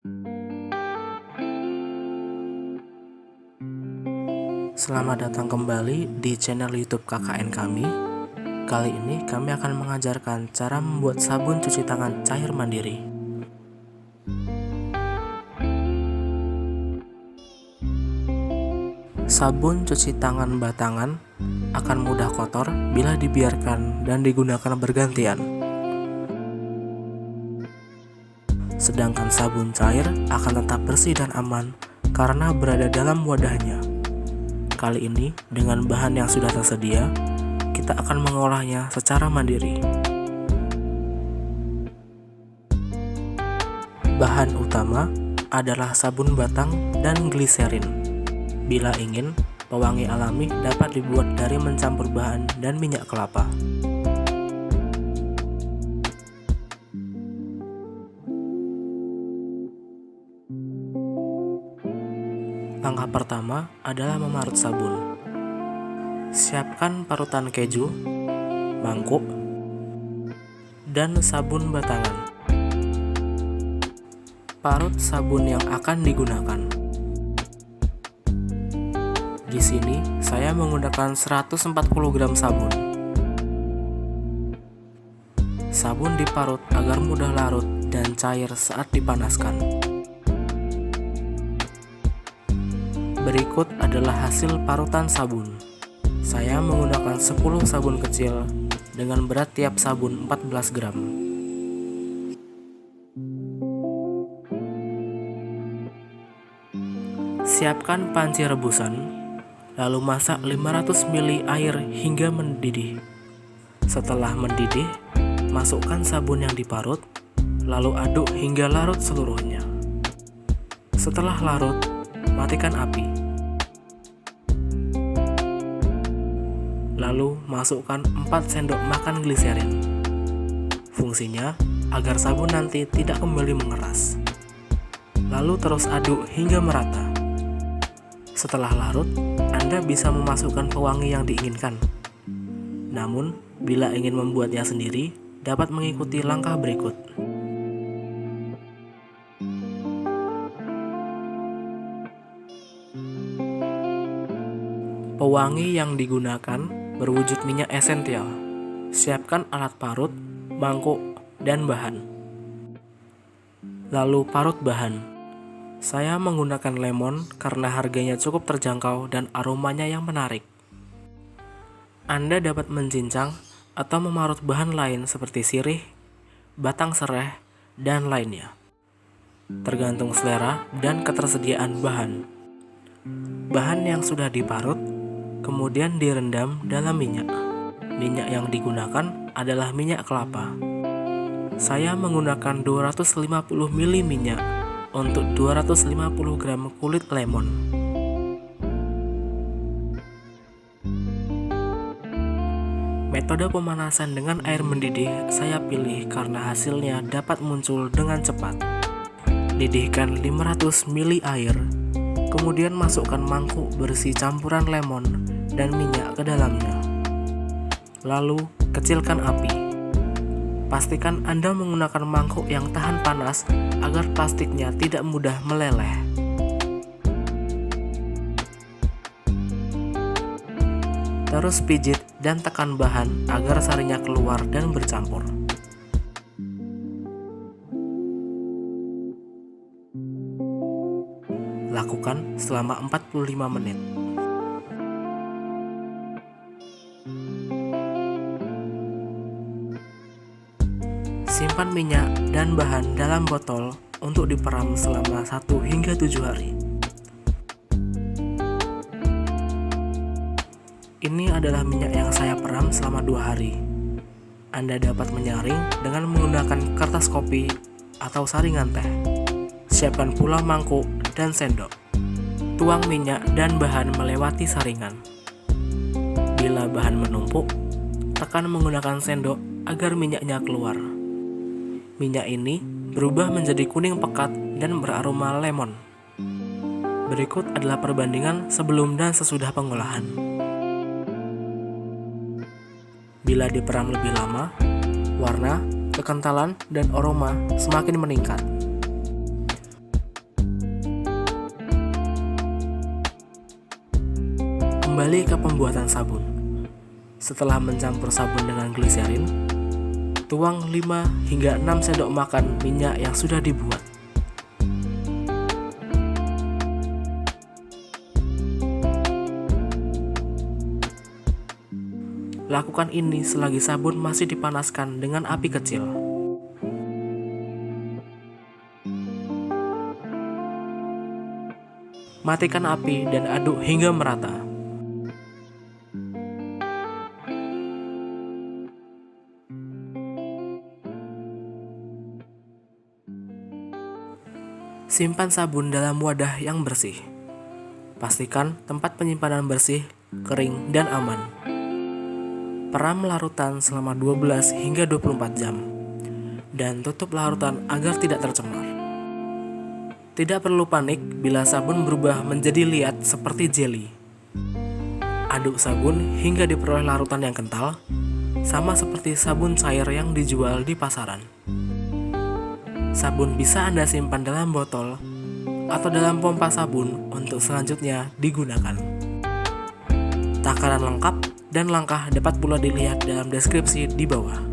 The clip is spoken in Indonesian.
Selamat datang kembali di channel YouTube KKN kami. Kali ini kami akan mengajarkan cara membuat sabun cuci tangan cair mandiri. Sabun cuci tangan batangan akan mudah kotor bila dibiarkan dan digunakan bergantian. Sedangkan sabun cair akan tetap bersih dan aman karena berada dalam wadahnya. Kali ini, dengan bahan yang sudah tersedia, kita akan mengolahnya secara mandiri. Bahan utama adalah sabun batang dan gliserin. Bila ingin, pewangi alami dapat dibuat dari mencampur bahan dan minyak kelapa. Langkah pertama adalah memarut sabun. Siapkan parutan keju, mangkuk, dan sabun batangan. Parut sabun yang akan digunakan. Di sini saya menggunakan 140 gram sabun. Sabun diparut agar mudah larut dan cair saat dipanaskan. Berikut adalah hasil parutan sabun. Saya menggunakan 10 sabun kecil dengan berat tiap sabun 14 gram. Siapkan panci rebusan, lalu masak 500 ml air hingga mendidih. Setelah mendidih, masukkan sabun yang diparut, lalu aduk hingga larut seluruhnya. Setelah larut, matikan api. Lalu masukkan 4 sendok makan gliserin. Fungsinya agar sabun nanti tidak kembali mengeras. Lalu terus aduk hingga merata. Setelah larut, Anda bisa memasukkan pewangi yang diinginkan. Namun, bila ingin membuatnya sendiri, dapat mengikuti langkah berikut. Pewangi yang digunakan berwujud minyak esensial. Siapkan alat parut, mangkuk, dan bahan. Lalu parut bahan. Saya menggunakan lemon karena harganya cukup terjangkau dan aromanya yang menarik. Anda dapat mencincang atau memarut bahan lain seperti sirih, batang serai, dan lainnya. Tergantung selera dan ketersediaan bahan. Bahan yang sudah diparut kemudian direndam dalam minyak. Minyak yang digunakan adalah minyak kelapa. Saya menggunakan 250 ml minyak untuk 250 gram kulit lemon. Metode pemanasan dengan air mendidih saya pilih karena hasilnya dapat muncul dengan cepat. Didihkan 500 ml air, kemudian masukkan mangkuk berisi campuran lemon dan minyak ke dalamnya. Lalu, kecilkan api. Pastikan Anda menggunakan mangkuk yang tahan panas agar plastiknya tidak mudah meleleh. Terus pijit dan tekan bahan agar sarinya keluar dan bercampur. Lakukan selama 45 menit. Simpan minyak dan bahan dalam botol untuk diperam selama 1 hingga 7 hari. Ini adalah minyak yang saya peram selama 2 hari. Anda dapat menyaring dengan menggunakan kertas kopi atau saringan teh. Siapkan pula mangkuk dan sendok. Tuang minyak dan bahan melewati saringan. Bila bahan menumpuk, tekan menggunakan sendok agar minyaknya keluar. Minyak ini berubah menjadi kuning pekat dan beraroma lemon. Berikut adalah perbandingan sebelum dan sesudah pengolahan. Bila diperam lebih lama, warna, kekentalan, dan aroma semakin meningkat. Kembali ke pembuatan sabun. Setelah mencampur sabun dengan gliserin, tuang 5 hingga 6 sendok makan minyak yang sudah dibuat. Lakukan ini selagi sabun masih dipanaskan dengan api kecil. Matikan api dan aduk hingga merata. Simpan sabun dalam wadah yang bersih. Pastikan tempat penyimpanan bersih, kering, dan aman. Peram larutan selama 12 hingga 24 jam. Dan tutup larutan agar tidak tercemar. Tidak perlu panik bila sabun berubah menjadi liat seperti jelly. Aduk sabun hingga diperoleh larutan yang kental, sama seperti sabun cair yang dijual di pasaran. Sabun bisa Anda simpan dalam botol atau dalam pompa sabun untuk selanjutnya digunakan. Takaran lengkap dan langkah dapat pula dilihat dalam deskripsi di bawah.